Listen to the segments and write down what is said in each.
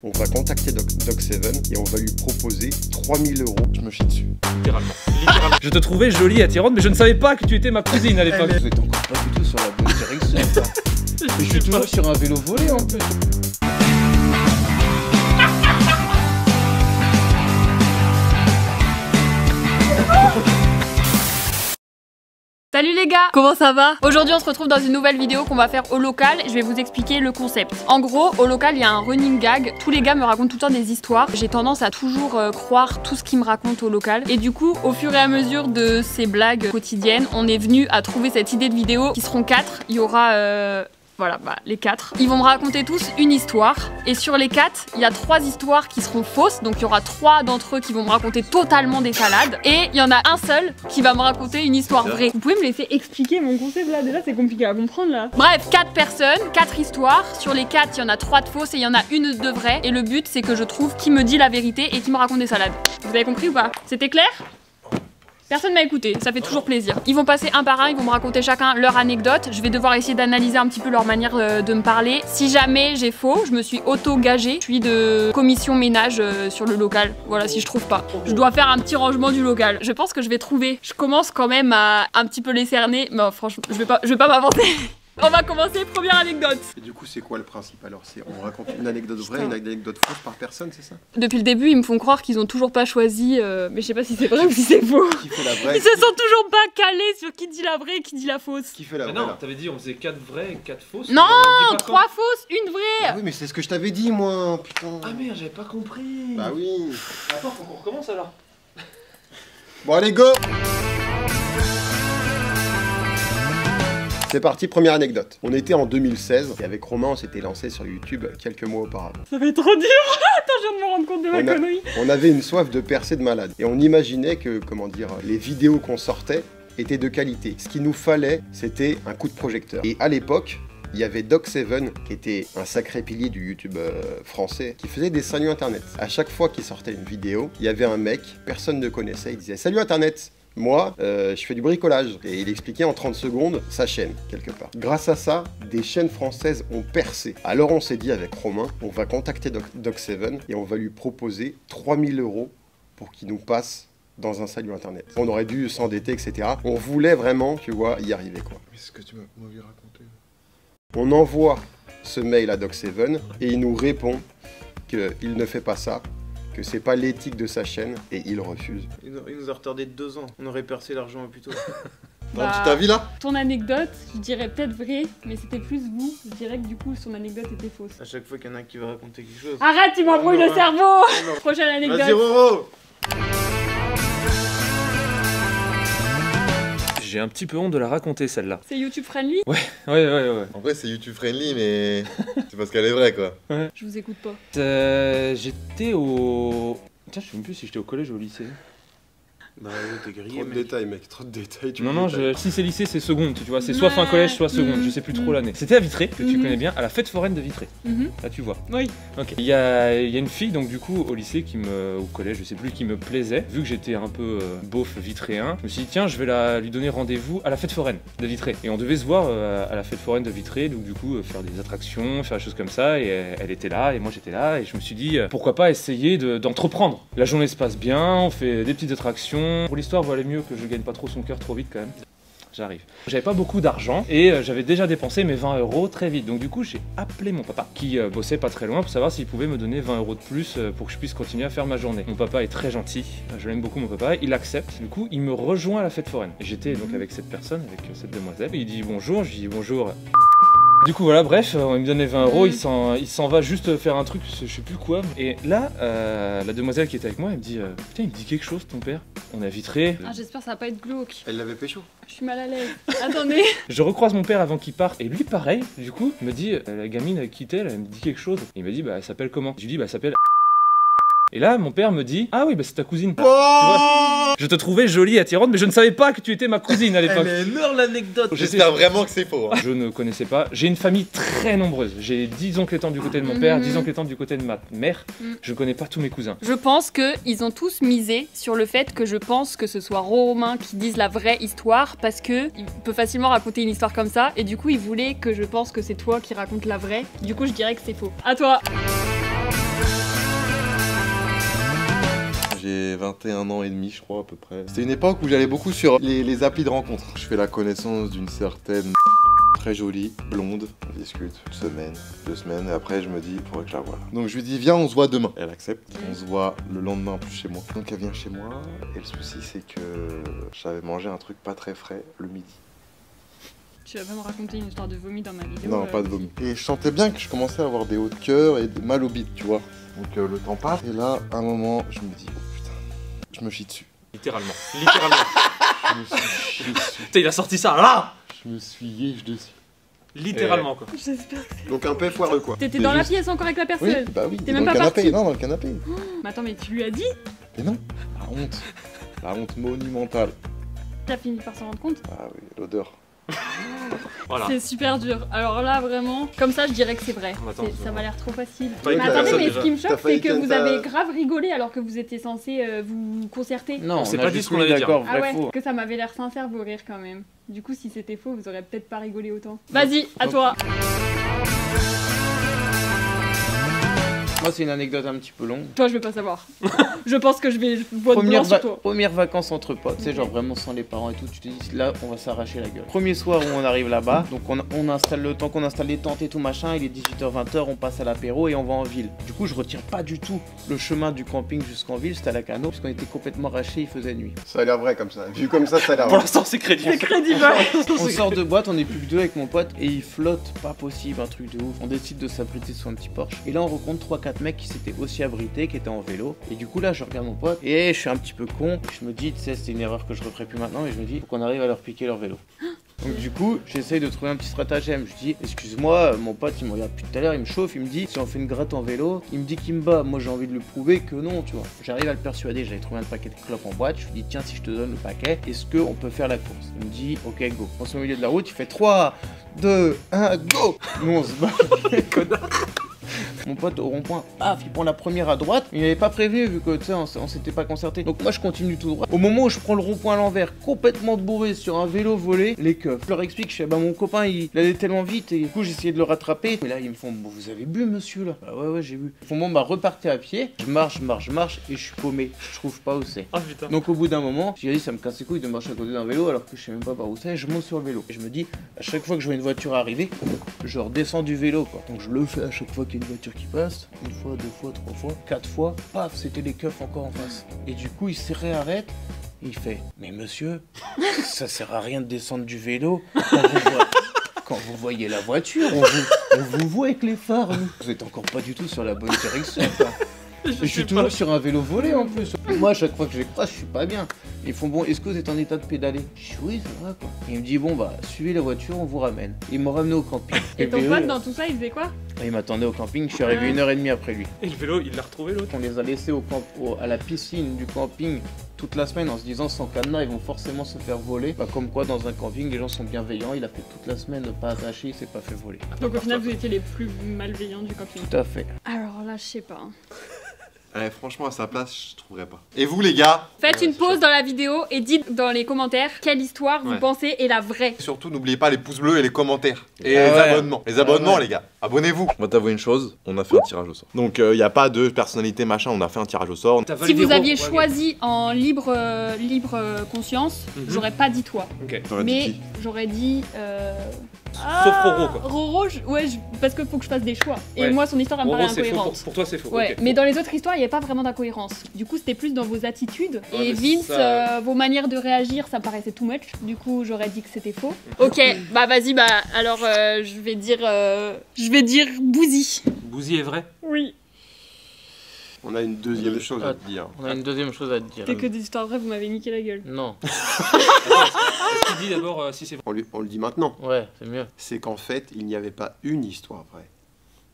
On va contacter Doc7 et on va lui proposer 3000 €. Je me chie dessus. Littéralement. Je te trouvais jolie, attirante, mais je ne savais pas que tu étais ma cousine à l'époque. Vous êtes encore pas du tout sur la bonne direction. Je suis toujours sur un vélo volé en plus. Salut les gars, comment ça va? Aujourd'hui on se retrouve dans une nouvelle vidéo qu'on va faire au local. Je vais vous expliquer le concept. En gros, au local il y a un running gag. Tous les gars me racontent tout le temps des histoires. J'ai tendance à toujours croire tout ce qu'ils me racontent au local. Et du coup, au fur et à mesure de ces blagues quotidiennes, on est venu à trouver cette idée de vidéo qui seront 4. Il y aura... Voilà, les 4. Ils vont me raconter tous une histoire. Et sur les 4, il y a 3 histoires qui seront fausses. Donc il y aura 3 d'entre eux qui vont me raconter totalement des salades. Et il y en a un seul qui va me raconter une histoire vraie. Vous pouvez me laisser expliquer mon concept là? Déjà c'est compliqué à comprendre là. Bref, 4 personnes, 4 histoires. Sur les 4, il y en a 3 de fausses et il y en a une de vraie. Et le but c'est que je trouve qui me dit la vérité et qui me raconte des salades. Vous avez compris ou pas? C'était clair? Personne m'a écouté, ça fait toujours plaisir. Ils vont passer un par un, ils vont me raconter chacun leur anecdote. Je vais devoir essayer d'analyser un petit peu leur manière de me parler. Si jamais j'ai faux, je me suis auto-gagée. Je suis de commission ménage sur le local. Voilà, si je trouve pas. Je dois faire un petit rangement du local. Je pense que je vais trouver. Je commence quand même à un petit peu les cerner. Mais franchement, je vais pas m'avancer. On va commencer, première anecdote. Et du coup, c'est quoi le principe alors? On raconte une anecdote vraie, une anecdote fausse par personne, c'est ça? Depuis le début, ils me font croire qu'ils ont toujours pas choisi, mais je sais pas si c'est vrai ou si c'est faux. Qui fait la vraie? Ils se sont toujours pas calés sur qui dit la vraie et qui dit la fausse. Qui fait la vraie? Mais non, t'avais dit on faisait 4 vraies et 4 fausses. Non, 3 fausses, une vraie. Ah oui, mais c'est ce que je t'avais dit, moi, putain. Ah merde, j'avais pas compris. Bah oui. Attends, faut qu'on recommence alors. Bon, allez, go! C'est parti, première anecdote. On était en 2016 et avec Romain, on s'était lancé sur YouTube quelques mois auparavant. Ça va être trop dur. Attends, je viens de me rendre compte de ma connerie. On avait une soif de percer de malade et on imaginait que, comment dire, les vidéos qu'on sortait étaient de qualité. Ce qu'il nous fallait, c'était un coup de projecteur. Et à l'époque, il y avait Doc7 qui était un sacré pilier du YouTube français qui faisait des saluts internet. À chaque fois qu'il sortait une vidéo, il y avait un mec, personne ne connaissait, il disait salut internet. Moi, je fais du bricolage. Et il expliquait en 30 secondes sa chaîne, quelque part. Grâce à ça, des chaînes françaises ont percé. Alors on s'est dit avec Romain, on va contacter Doc7 et on va lui proposer 3000 € pour qu'il nous passe dans un salut internet. On aurait dû s'endetter, etc. On voulait vraiment, tu vois, y arriver, quoi. Mais c'est ce que tu m'avais raconté. On envoie ce mail à Doc7 et il nous répond qu'il ne fait pas ça, que c'est pas l'éthique de sa chaîne et il refuse. Il nous a retardé de 2 ans, on aurait percé l'argent plus tôt. T'as un petit avis là? Ton anecdote, je dirais peut-être vraie, mais c'était plus vous. Je dirais que du coup, son anecdote était fausse. À chaque fois qu'il y en a un qui va raconter quelque chose. Arrête, tu m'embrouilles le cerveau. Prochaine anecdote. Vas-y Roro. J'ai un petit peu honte de la raconter celle-là. C'est YouTube friendly? Ouais. En vrai, c'est YouTube friendly, mais c'est parce qu'elle est vraie, quoi. Ouais. Je vous écoute pas. J'étais au... Tiens, je sais même plus si j'étais au collège ou au lycée. Bah oui, t'es grillé, Trop de détails, mec, trop de détails. Non, si c'est lycée, c'est seconde, tu vois, c'est soit fin collège, soit seconde, je sais plus trop l'année. C'était à Vitré, que tu connais bien, à la fête foraine de Vitré. Là, tu vois. Oui. Ok. Il y a une fille, donc du coup, au lycée, au collège, je sais plus, qui me plaisait. Vu que j'étais un peu beauf vitréen, je me suis dit, tiens, je vais lui donner rendez-vous à la fête foraine de Vitré. Et on devait se voir à la fête foraine de Vitré, donc du coup, faire des attractions, faire des choses comme ça. Et elle était là, et moi j'étais là, et je me suis dit, pourquoi pas essayer d'entreprendre. La journée se passe bien, on fait des petites attractions. Pour l'histoire, voilà mieux que je gagne pas trop son cœur trop vite quand même. J'arrive. J'avais pas beaucoup d'argent et j'avais déjà dépensé mes 20 € très vite. Donc du coup, j'ai appelé mon papa qui bossait pas très loin pour savoir s'il pouvait me donner 20 € de plus pour que je puisse continuer à faire ma journée. Mon papa est très gentil, je l'aime beaucoup mon papa, il accepte. Du coup, il me rejoint à la fête foraine. J'étais donc avec cette personne, avec cette demoiselle. Il dit bonjour, je dis bonjour. Du coup voilà, bref, il me donne les 20 €, il s'en va juste faire un truc, je sais plus quoi. Et là, la demoiselle qui était avec moi, elle me dit putain, il me dit quelque chose ton père. On a Vitré. Ah, j'espère que ça va pas être glauque. Elle l'avait pécho. Je suis mal à l'aise. Attendez. Je recroise mon père avant qu'il parte, et lui pareil, du coup, il me dit la gamine avec qui t'es, elle me dit quelque chose. Il me dit bah elle s'appelle comment? Je lui dis bah elle s'appelle. Et là, mon père me dit ah oui, bah c'est ta cousine. Tu vois, je te trouvais jolie, attirante, mais je ne savais pas que tu étais ma cousine à l'époque. Elle est énorme l'anecdote. J'espère vraiment que c'est faux. Hein. Je ne connaissais pas. J'ai une famille très nombreuse. J'ai 10 oncles et tantes du côté de mon père, 10 oncles et tantes du côté de ma mère. Je ne connais pas tous mes cousins. Je pense qu'ils ont tous misé sur le fait que je pense que ce soit Romain qui dise la vraie histoire parce que il peut facilement raconter une histoire comme ça et du coup ils voulaient que je pense que c'est toi qui raconte la vraie. Du coup je dirais que c'est faux. À toi. 21 ans et demi, je crois, à peu près. C'était une époque où j'allais beaucoup sur les applis de rencontres. Je fais la connaissance d'une certaine très jolie, blonde. On discute une semaine, 2 semaines, et après je me dis, il faudrait que je la voie. Donc je lui dis, viens, on se voit demain. Elle accepte. On se voit le lendemain en plus chez moi. Donc elle vient chez moi, et le souci c'est que j'avais mangé un truc pas très frais le midi. Tu vas pas me raconter une histoire de vomi dans ma vidéo? Non, pas de vomi. Et je sentais bien que je commençais à avoir des hauts de cœur et mal au bide, tu vois. Donc le temps passe, et là, à un moment, je me dis, oh putain, je me chie dessus. Littéralement. Littéralement. Je me suis chié dessus. Putain, il a sorti ça là. Je me suis yéche dessus. Littéralement quoi. J'espère que Donc un peu foireux quoi. t'étais C'est dans la juste- pièce encore avec la Oui, personne. bah oui. T'es dans même le pas canapé. parti. Non, dans le canapé. Mais attends, mais tu lui as dit? Mais non, la honte. La honte monumentale. T'as fini par s'en rendre compte? Ah oui, l'odeur. Voilà. C'est super dur. Alors là, vraiment, comme ça, je dirais que c'est vrai. Attends, Ça m'a l'air trop facile. Failli Mais que attendez, personne, mais déjà. ce qui me T'as choque, failli c'est que que vous t'as- avez grave rigolé alors que vous étiez censé vous concerter. Non, On s'est a pas dit juste ce qu'on mis allait dire. d'accord, Ah vrai ouais, faux. que ça m'avait l'air sincère vos rires quand même. Du coup, si c'était faux, vous aurez peut-être pas rigolé autant. Vas-y, à toi. Moi, c'est une anecdote un petit peu longue. Toi, je veux pas savoir. Je pense que je vais voir blanc sur toi. Première vacances entre potes, tu sais, Ok. genre vraiment sans les parents et tout, tu te dis là on va s'arracher la gueule. Premier soir où on arrive là-bas, donc on installe le temps qu'on installe les tentes et tout machin, il est 18h-20h, on passe à l'apéro et on va en ville. Du coup je retiens pas du tout le chemin du camping jusqu'en ville, c'était à la Cano, puisqu'on était complètement arrachés, il faisait nuit. Ça a l'air vrai comme ça. Vu comme ça a l'air Pour vrai. l'instant c'est crédible. C'est crédible. On sort de boîte, on est plus que 2 avec mon pote et il flotte, pas possible, un truc de ouf. On décide de s'abriter sur un petit Porsche. Et là on rencontre 3-4 mecs qui s'étaient aussi abrités, qui étaient en vélo. Et du coup là je regarde mon pote et je suis un petit peu con. Je me dis, tu sais, c'est une erreur que je referai plus maintenant. Et je me dis, faut qu'on arrive à leur piquer leur vélo. Donc du coup, j'essaye de trouver un petit stratagème. Je dis, excuse-moi, mon pote il me regarde depuis tout à l'heure, il me chauffe, il me dit, si on fait une gratte en vélo, il me dit qu'il me bat. Moi j'ai envie de lui prouver que non, tu vois. J'arrive à le persuader, j'avais trouvé un paquet de clopes en boîte. Je lui dis, tiens, si je te donne le paquet, est-ce qu'on peut faire la course? Il me dit, ok, go. On se met au milieu de la route, il fait 3, 2, 1, go. Nous on se bat. Connard. Mon pote au rond-point, paf, il prend la première à droite. Il m'avait pas prévenu vu que tu sais, on s'était pas concerté. Donc moi je continue tout droit. Au moment où je prends le rond-point à l'envers, complètement bourré sur un vélo volé, les keufs. Je leur explique, je fais bah mon copain il allait tellement vite et du coup j'essayais de le rattraper. Mais là ils me font bon, vous avez bu monsieur là? Bah ouais j'ai bu. Ils font bon bah repartez à pied. Je marche et je suis paumé. Je trouve pas où c'est. Oh putain. Donc au bout d'un moment, j'ai dit ça me casse les couilles de marcher à côté d'un vélo alors que je sais même pas par où c'est. Je monte sur le vélo et je me dis à chaque fois que je vois une voiture arriver, je redescends du vélo quoi. Donc je le fais à chaque fois qu'il y a une voiture qui passe, une fois, 2 fois, 3 fois, 4 fois, paf, c'était les keufs encore en face. Et du coup il se réarrête, il fait mais monsieur, ça sert à rien de descendre du vélo quand vous voyez la voiture, on vous voit avec les phares nous. Vous êtes encore pas du tout sur la bonne direction quoi. Et je suis toujours sur un vélo volé en plus. Moi, à chaque fois que je les croise, je suis pas bien. Ils font bon, est-ce que vous êtes en état de pédaler? Je dis oui, ça va quoi. Et il me dit bon, bah suivez la voiture, on vous ramène. Il m'a ramené au camping. Et ton le vélo, pote dans tout ça, il faisait quoi? il m'attendait au camping, je suis arrivé 1h30 après lui. Et le vélo, il l'a retrouvé l'autre. On les a laissés à la piscine du camping toute la semaine en se disant sans cadenas, ils vont forcément se faire voler. Bah, comme quoi, dans un camping, les gens sont bienveillants. Il a fait toute la semaine pas attaché, il s'est pas fait voler. Donc au final, vous étiez les plus malveillants du camping. Tout à fait. Alors là, je sais pas. Franchement, à sa place, je trouverais pas. Et vous, les gars? Faites une pause dans la vidéo et dites dans les commentaires quelle histoire vous Ouais. pensez est la vraie. Surtout, n'oubliez pas les pouces bleus et les commentaires. Et Ah les ouais. abonnements. Les abonnements, ouais. les gars. Abonnez-vous. On va t'avouer une chose, on a fait un tirage au sort. Donc, il n'y a pas de personnalité machin, on a fait un tirage au sort. T'as Si validé vous aviez Ro- ouais, choisi en libre conscience, Mhm. j'aurais pas dit toi. Ok. T'aurais dit Mais qui? j'aurais dit. Sauf Roro, quoi. Roro, parce qu'il faut que je fasse des choix. Et Ouais. moi, son histoire, elle me Roro, paraît c'est faux. incohérente. Pour toi, c'est faux. Ouais, ok. mais dans les autres histoires, il n'y avait pas vraiment d'incohérence. Du coup, c'était plus dans vos attitudes. Ouais, Et mais Vince, ça- vos manières de réagir, ça me paraissait too much. Du coup, j'aurais dit que c'était faux. Ok, bah vas-y, bah alors je vais dire Bouzy. Bouzy est vrai. Oui. On a une deuxième chose à te dire. On a une deuxième chose à te dire. C'est que des histoires vraies, vous m'avez niqué la gueule. Non. Est-ce qu'il dit d'abord si c'est vrai? On le dit maintenant. Ouais, c'est mieux. C'est qu'en fait, il n'y avait pas une histoire vraie,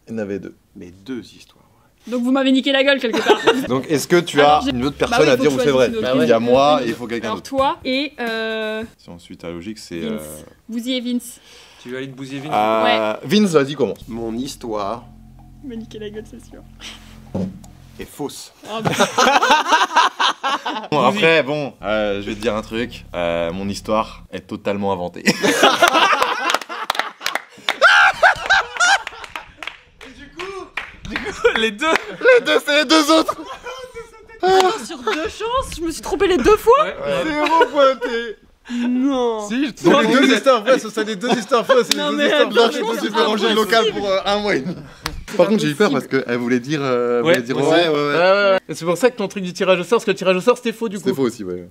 Il y en avait 2. mais 2 histoires vraies. Donc vous m'avez niqué la gueule quelque part. Donc, est-ce que tu Alors, as j'ai- une autre Bah personne oui, à faut dire que où je c'est vrai? choisisse une Bah autre. ouais. Il y a moi Oui. et il faut quelqu'un Alors d'autre. toi et Si on suit ta logique, c'est. Vince. Bouzy et Vince. Tu valides Bouzy et Vince? Vince, vas-y, commence. Mon histoire Vous m'avez niqué la gueule, c'est sûr. est fausse. Oh, bah, Bon, après, je vais te dire un truc. Mon histoire est totalement inventée. Les deux. Les deux, c'est les 2 autres. sur 2 choses. chance, je me suis trompée les 2 fois. Zéro pointé. Non. Si, Donc les deux histoires vraies, ce sont les deux histoires fausses. C'est les Non, deux mais histoires là, vraies. je me suis fait ranger le local pour un mois et demi. Par contre, j'ai eu peur parce qu'elle voulait dire. Ouais, dire Ouais, ouais. C'est pour ça que ton truc du tirage au sort, parce que le tirage au sort c'était faux du coup. C'était faux aussi, ouais.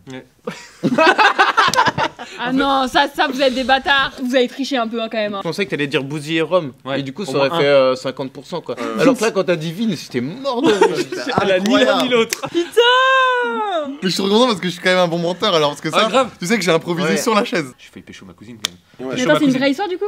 Ah non, ça vous êtes des bâtards. Vous avez triché un peu hein, quand même. Hein. Je pensais que t'allais dire bousiller Rome. Ouais. Et du coup, ça Au aurait moins fait 50% quoi. Alors que là, quand t'as dit Vine, c'était mort de rire. Elle a ni l'un ni l'autre. Mais je suis trop content parce que je suis quand même un bon menteur alors parce que ça, grave. tu sais que j'ai improvisé Ouais. sur la chaise. J'ai failli pécho ma cousine quand même. Ouais. Mais attends, c'est une vraie histoire du coup?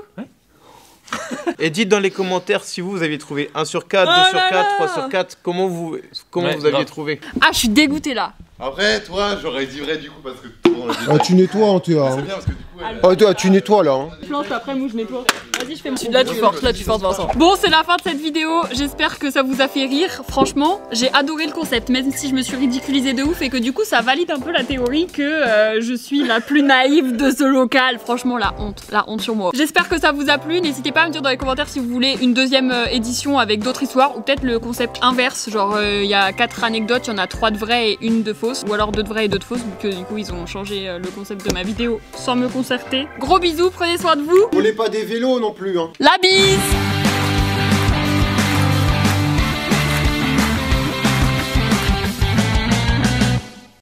Et dites dans les commentaires si vous avez trouvé 1 sur 4, 2 Oh sur là 4, là. 3 sur 4, comment vous Ouais, aviez grave. trouvé. Ah, je suis dégoûtée là. Après, toi, j'aurais dit vrai du coup parce que tout le monde Ah, tu nettoies en théâtre. C'est bien parce que du coup, elle... Oh, toi, tu nettoies là. Hein. Plante après, moi je nettoie. Vas-y, je fais là tu forces Vincent. Bon, c'est la fin de cette vidéo. J'espère que ça vous a fait rire. Franchement, j'ai adoré le concept, même si je me suis ridiculisée de ouf et que du coup ça valide un peu la théorie que je suis la plus naïve de ce local. Franchement, la honte sur moi. J'espère que ça vous a plu. N'hésitez pas à me dire dans les commentaires si vous voulez une deuxième édition avec d'autres histoires ou peut-être le concept inverse. Genre, il y a 4 anecdotes, il y en a 3 de vraies et 1 de fausses, ou alors 2 de vraies et 2 de fausses, vu que du coup ils ont changé le concept de ma vidéo sans me concerter. Gros bisous, prenez soin de vous. On n'est pas des vélos non plus. Hein. La bise!